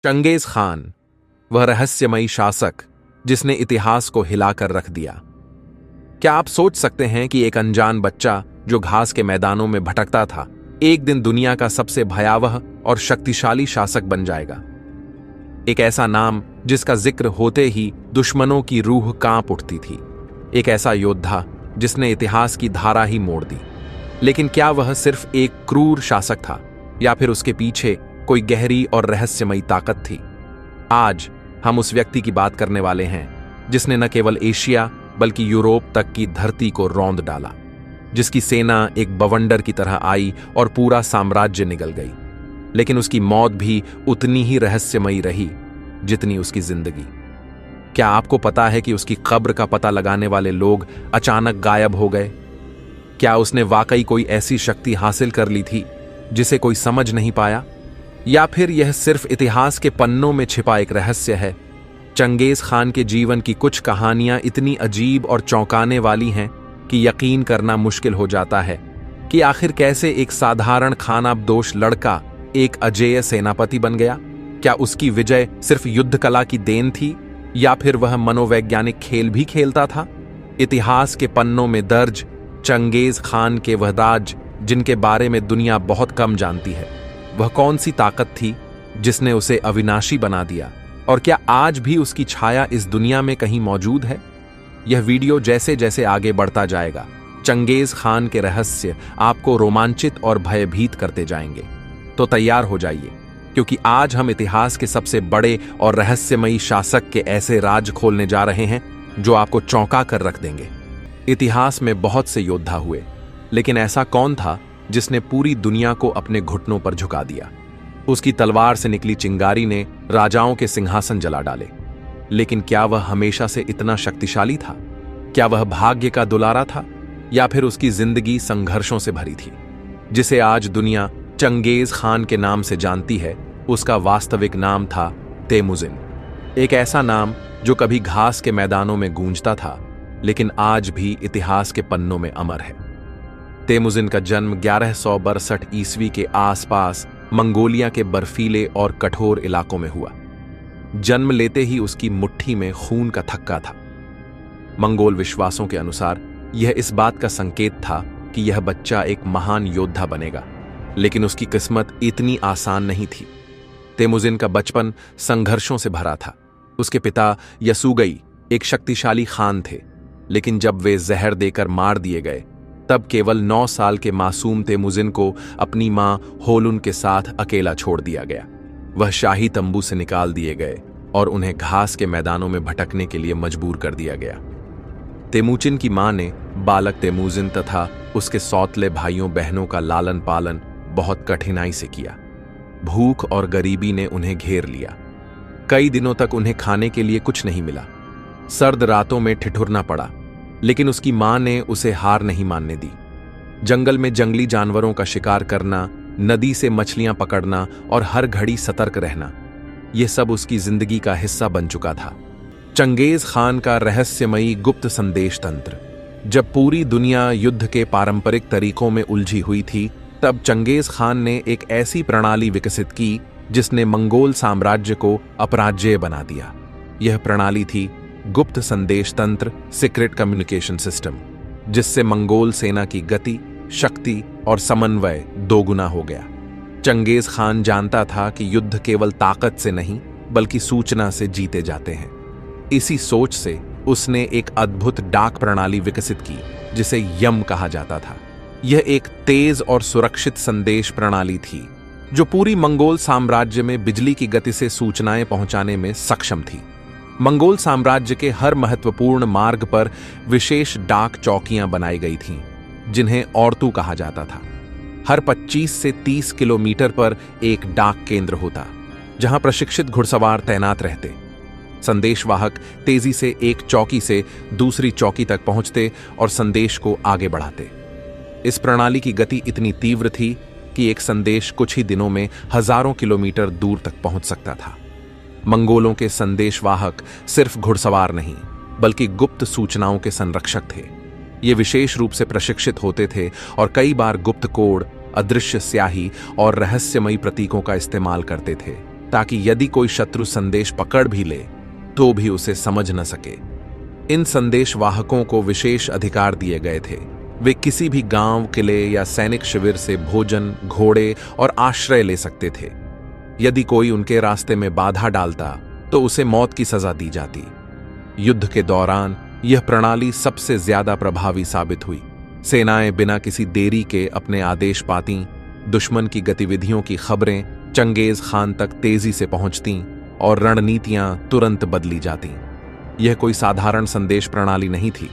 Genghis Khan, वह रहस्यमयी शासक जिसने इतिहास को हिलाकर रख दिया। क्या आप सोच सकते हैं कि एक अनजान बच्चा जो घास के मैदानों में भटकता था, एक दिन दुनिया का सबसे भयावह और शक्तिशाली शासक बन जाएगा? एक ऐसा नाम जिसका जिक्र होते ही दुश्मनों की रूह कांप उठती थी। एक ऐसा योद्धा जिसने इतिहास की धारा ही मोड़ दी। लेकिन क्या वह सिर्फ एक क्रूर शासक था या फिर उसके पीछे कोई गहरी और रहस्यमयी ताकत थी? आज हम उस व्यक्ति की बात करने वाले हैं जिसने न केवल एशिया बल्कि यूरोप तक की धरती को रौंद डाला, जिसकी सेना एक बवंडर की तरह आई और पूरा साम्राज्य निगल गई। लेकिन उसकी मौत भी उतनी ही रहस्यमयी रही जितनी उसकी जिंदगी। क्या आपको पता है कि उसकी कब्र का पता लगाने वाले लोग अचानक गायब हो गए? क्या उसने वाकई कोई ऐसी शक्ति हासिल कर ली थी जिसे कोई समझ नहीं पाया, या फिर यह सिर्फ इतिहास के पन्नों में छिपा एक रहस्य है? चंगेज खान के जीवन की कुछ कहानियां इतनी अजीब और चौंकाने वाली हैं कि यकीन करना मुश्किल हो जाता है कि आखिर कैसे एक साधारण खानाबदोश लड़का एक अजेय सेनापति बन गया। क्या उसकी विजय सिर्फ युद्ध कला की देन थी या फिर वह मनोवैज्ञानिक खेल भी खेलता था? इतिहास के पन्नों में दर्ज चंगेज खान के वह राज जिनके बारे में दुनिया बहुत कम जानती है, वह कौन सी ताकत थी जिसने उसे अविनाशी बना दिया, और क्या आज भी उसकी छाया इस दुनिया में कहीं मौजूद है? यह वीडियो जैसे जैसे आगे बढ़ता जाएगा, चंगेज खान के रहस्य आपको रोमांचित और भयभीत करते जाएंगे। तो तैयार हो जाइए, क्योंकि आज हम इतिहास के सबसे बड़े और रहस्यमयी शासक के ऐसे राज खोलने जा रहे हैं जो आपको चौंका कर रख देंगे। इतिहास में बहुत से योद्धा हुए, लेकिन ऐसा कौन था जिसने पूरी दुनिया को अपने घुटनों पर झुका दिया? उसकी तलवार से निकली चिंगारी ने राजाओं के सिंहासन जला डाले, लेकिन क्या वह हमेशा से इतना शक्तिशाली था? क्या वह भाग्य का दुलारा था या फिर उसकी जिंदगी संघर्षों से भरी थी? जिसे आज दुनिया चंगेज खान के नाम से जानती है, उसका वास्तविक नाम था तेमुजिन। एक ऐसा नाम जो कभी घास के मैदानों में गूंजता था, लेकिन आज भी इतिहास के पन्नों में अमर है। तेमुजिन का जन्म 1162 ईस्वी के आसपास मंगोलिया के बर्फीले और कठोर इलाकों में हुआ। जन्म लेते ही उसकी मुट्ठी में खून का थक्का था। मंगोल विश्वासों के अनुसार यह इस बात का संकेत था कि यह बच्चा एक महान योद्धा बनेगा, लेकिन उसकी किस्मत इतनी आसान नहीं थी। तेमुजिन का बचपन संघर्षों से भरा था। उसके पिता यसुगई एक शक्तिशाली खान थे, लेकिन जब वे जहर देकर मार दिए गए, तब केवल 9 साल के मासूम तेमुजिन को अपनी मां होलुन के साथ अकेला छोड़ दिया गया। वह शाही तंबू से निकाल दिए गए और उन्हें घास के मैदानों में भटकने के लिए मजबूर कर दिया गया। तेमुचिन की मां ने बालक तेमुजिन तथा उसके सौतले भाइयों बहनों का लालन पालन बहुत कठिनाई से किया। भूख और गरीबी ने उन्हें घेर लिया। कई दिनों तक उन्हें खाने के लिए कुछ नहीं मिला। सर्द रातों में ठिठुरना पड़ा, लेकिन उसकी मां ने उसे हार नहीं मानने दी। जंगल में जंगली जानवरों का शिकार करना, नदी से मछलियां पकड़ना और हर घड़ी सतर्क रहना, यह सब उसकी जिंदगी का हिस्सा बन चुका था। चंगेज खान का रहस्यमयी गुप्त संदेश तंत्र। जब पूरी दुनिया युद्ध के पारंपरिक तरीकों में उलझी हुई थी, तब चंगेज खान ने एक ऐसी प्रणाली विकसित की जिसने मंगोल साम्राज्य को अपराज्येय बना दिया। यह प्रणाली थी गुप्त संदेश तंत्र, सीक्रेट कम्युनिकेशन सिस्टम, जिससे मंगोल सेना की गति, शक्ति और समन्वय दोगुना हो गया। चंगेज खान जानता था कि युद्ध केवल ताकत से नहीं बल्कि सूचना से जीते जाते हैं। इसी सोच से उसने एक अद्भुत डाक प्रणाली विकसित की जिसे यम कहा जाता था। यह एक तेज और सुरक्षित संदेश प्रणाली थी जो पूरी मंगोल साम्राज्य में बिजली की गति से सूचनाएं पहुंचाने में सक्षम थी। मंगोल साम्राज्य के हर महत्वपूर्ण मार्ग पर विशेष डाक चौकियां बनाई गई थीं, जिन्हें औरतू कहा जाता था। हर 25 से 30 किलोमीटर पर एक डाक केंद्र होता, जहां प्रशिक्षित घुड़सवार तैनात रहते। संदेशवाहक तेजी से एक चौकी से दूसरी चौकी तक पहुंचते और संदेश को आगे बढ़ाते। इस प्रणाली की गति इतनी तीव्र थी कि एक संदेश कुछ ही दिनों में हजारों किलोमीटर दूर तक पहुंच सकता था। मंगोलों के संदेशवाहक सिर्फ घुड़सवार नहीं, बल्कि गुप्त सूचनाओं के संरक्षक थे। ये विशेष रूप से प्रशिक्षित होते थे और कई बार गुप्त कोड, अदृश्य स्याही और रहस्यमयी प्रतीकों का इस्तेमाल करते थे, ताकि यदि कोई शत्रु संदेश पकड़ भी ले तो भी उसे समझ न सके। इन संदेश वाहकों को विशेष अधिकार दिए गए थे। वे किसी भी गांव, किले या सैनिक शिविर से भोजन, घोड़े और आश्रय ले सकते थे। यदि कोई उनके रास्ते में बाधा डालता तो उसे मौत की सजा दी जाती। युद्ध के दौरान यह प्रणाली सबसे ज्यादा प्रभावी साबित हुई। सेनाएं बिना किसी देरी के अपने आदेश पातीं, दुश्मन की गतिविधियों की खबरें चंगेज खान तक तेजी से पहुंचतीं और रणनीतियां तुरंत बदली जातीं। यह कोई साधारण संदेश प्रणाली नहीं थी।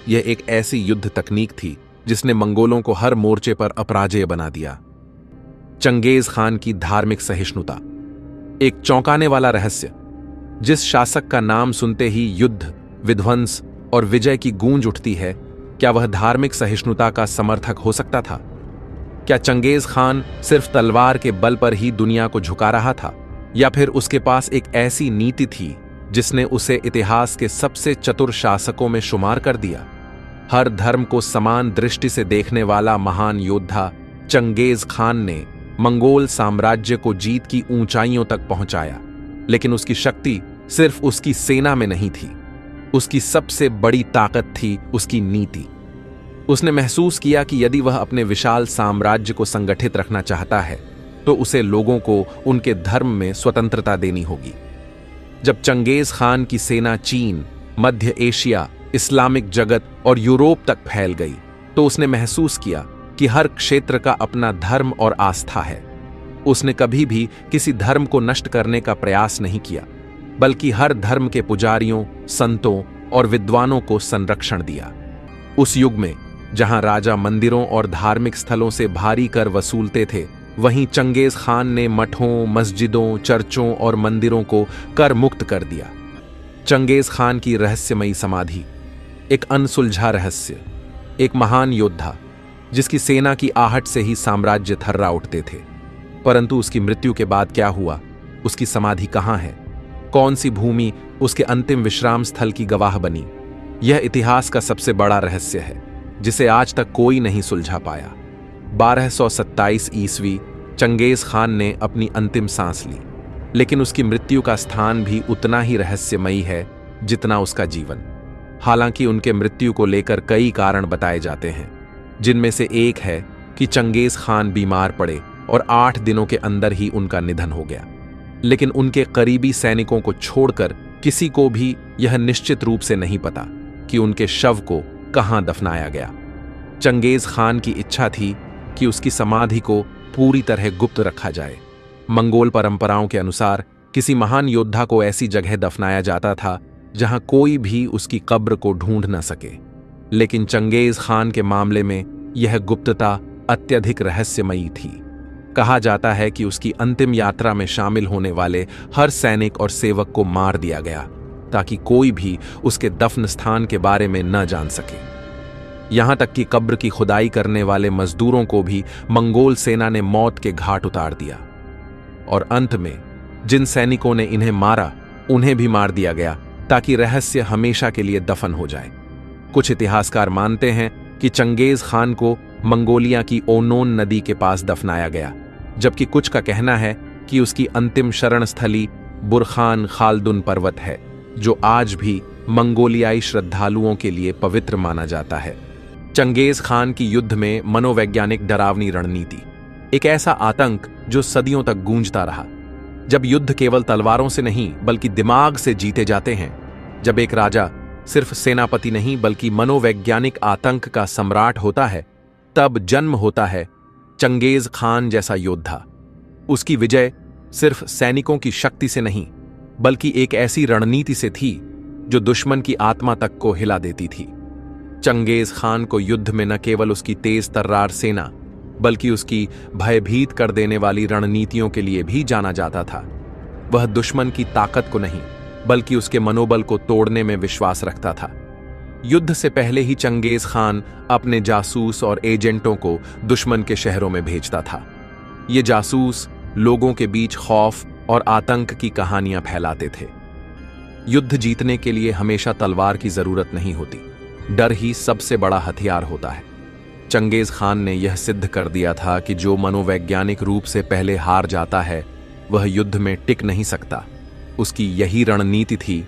यह एक ऐसी युद्ध तकनीक थी जिसने मंगोलों को हर मोर्चे पर अपराजेय बना दिया। चंगेज खान की धार्मिक सहिष्णुता। एक चौंकाने वाला रहस्य। जिस शासक का नाम सुनते ही युद्ध, विध्वंस और विजय की गूंज उठती है, क्या वह धार्मिक सहिष्णुता का समर्थक हो सकता था? क्या चंगेज खान सिर्फ तलवार के बल पर ही दुनिया को झुका रहा था, या फिर उसके पास एक ऐसी नीति थी जिसने उसे इतिहास के सबसे चतुर शासकों में शुमार कर दिया? हर धर्म को समान दृष्टि से देखने वाला महान योद्धा चंगेज खान ने मंगोल साम्राज्य को जीत की ऊंचाइयों तक पहुंचाया। लेकिन उसकी शक्ति सिर्फ उसकी सेना में नहीं थी। उसकी सबसे बड़ी ताकत थी उसकी नीति। उसने महसूस किया कि यदि वह अपने विशाल साम्राज्य को संगठित रखना चाहता है तो उसे लोगों को उनके धर्म में स्वतंत्रता देनी होगी। जब चंगेज खान की सेना चीन, मध्य एशिया, इस्लामिक जगत और यूरोप तक फैल गई तो उसने महसूस किया कि हर क्षेत्र का अपना धर्म और आस्था है। उसने कभी भी किसी धर्म को नष्ट करने का प्रयास नहीं किया, बल्कि हर धर्म के पुजारियों, संतों और विद्वानों को संरक्षण दिया। उस युग में जहां राजा मंदिरों और धार्मिक स्थलों से भारी कर वसूलते थे, वहीं चंगेज खान ने मठों, मस्जिदों, चर्चों और मंदिरों को कर मुक्त कर दिया। चंगेज खान की रहस्यमयी समाधि। एक अनसुलझा रहस्य। एक महान योद्धा जिसकी सेना की आहट से ही साम्राज्य थर्रा उठते थे। परंतु उसकी मृत्यु के बाद क्या हुआ? उसकी समाधि कहां है? कौन सी भूमि उसके अंतिम विश्राम स्थल की गवाह बनी? यह इतिहास का सबसे बड़ा रहस्य है जिसे आज तक कोई नहीं सुलझा पाया। 1227 ईस्वी चंगेज खान ने अपनी अंतिम सांस ली, लेकिन उसकी मृत्यु का स्थान भी उतना ही रहस्यमयी है जितना उसका जीवन। हालांकि उनके मृत्यु को लेकर कई कारण बताए जाते हैं, जिनमें से एक है कि चंगेज खान बीमार पड़े और 8 दिनों के अंदर ही उनका निधन हो गया। लेकिन उनके करीबी सैनिकों को छोड़कर किसी को भी यह निश्चित रूप से नहीं पता कि उनके शव को कहां दफनाया गया। चंगेज खान की इच्छा थी कि उसकी समाधि को पूरी तरह गुप्त रखा जाए। मंगोल परंपराओं के अनुसार किसी महान योद्धा को ऐसी जगह दफनाया जाता था जहां कोई भी उसकी कब्र को ढूंढ न सके। लेकिन चंगेज खान के मामले में यह गुप्तता अत्यधिक रहस्यमयी थी। कहा जाता है कि उसकी अंतिम यात्रा में शामिल होने वाले हर सैनिक और सेवक को मार दिया गया ताकि कोई भी उसके दफन स्थान के बारे में न जान सके। यहां तक कि कब्र की खुदाई करने वाले मजदूरों को भी मंगोल सेना ने मौत के घाट उतार दिया। और अंत में जिन सैनिकों ने इन्हें मारा उन्हें भी मार दिया गया ताकि रहस्य हमेशा के लिए दफन हो जाए। कुछ इतिहासकार मानते हैं कि चंगेज खान को मंगोलिया की ओनोन नदी के पास दफनाया गया, जबकि कुछ का कहना है कि उसकी अंतिम शरण स्थली बुरखान खालदुन पर्वत है, जो आज भी मंगोलियाई श्रद्धालुओं के लिए पवित्र माना जाता है। चंगेज खान की युद्ध में मनोवैज्ञानिक डरावनी रणनीति। एक ऐसा आतंक जो सदियों तक गूंजता रहा। जब युद्ध केवल तलवारों से नहीं बल्कि दिमाग से जीते जाते हैं, जब एक राजा सिर्फ सेनापति नहीं बल्कि मनोवैज्ञानिक आतंक का सम्राट होता है, तब जन्म होता है चंगेज खान जैसा योद्धा। उसकी विजय सिर्फ सैनिकों की शक्ति से नहीं बल्कि एक ऐसी रणनीति से थी जो दुश्मन की आत्मा तक को हिला देती थी। चंगेज खान को युद्ध में न केवल उसकी तेज तर्रार सेना बल्कि उसकी भयभीत कर देने वाली रणनीतियों के लिए भी जाना जाता था। वह दुश्मन की ताकत को नहीं बल्कि उसके मनोबल को तोड़ने में विश्वास रखता था। युद्ध से पहले ही चंगेज खान अपने जासूस और एजेंटों को दुश्मन के शहरों में भेजता था। ये जासूस लोगों के बीच खौफ और आतंक की कहानियां फैलाते थे। युद्ध जीतने के लिए हमेशा तलवार की जरूरत नहीं होती, डर ही सबसे बड़ा हथियार होता है। चंगेज खान ने यह सिद्ध कर दिया था कि जो मनोवैज्ञानिक रूप से पहले हार जाता है वह युद्ध में टिक नहीं सकता। उसकी यही रणनीति थी,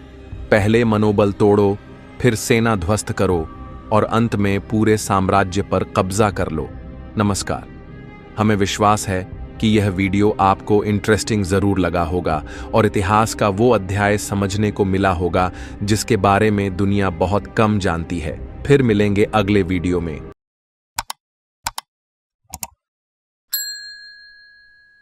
पहले मनोबल तोड़ो, फिर सेना ध्वस्त करो और अंत में पूरे साम्राज्य पर कब्जा कर लो। नमस्कार। हमें विश्वास है कि यह वीडियो आपको इंटरेस्टिंग जरूर लगा होगा और इतिहास का वो अध्याय समझने को मिला होगा जिसके बारे में दुनिया बहुत कम जानती है। फिर मिलेंगे अगले वीडियो में।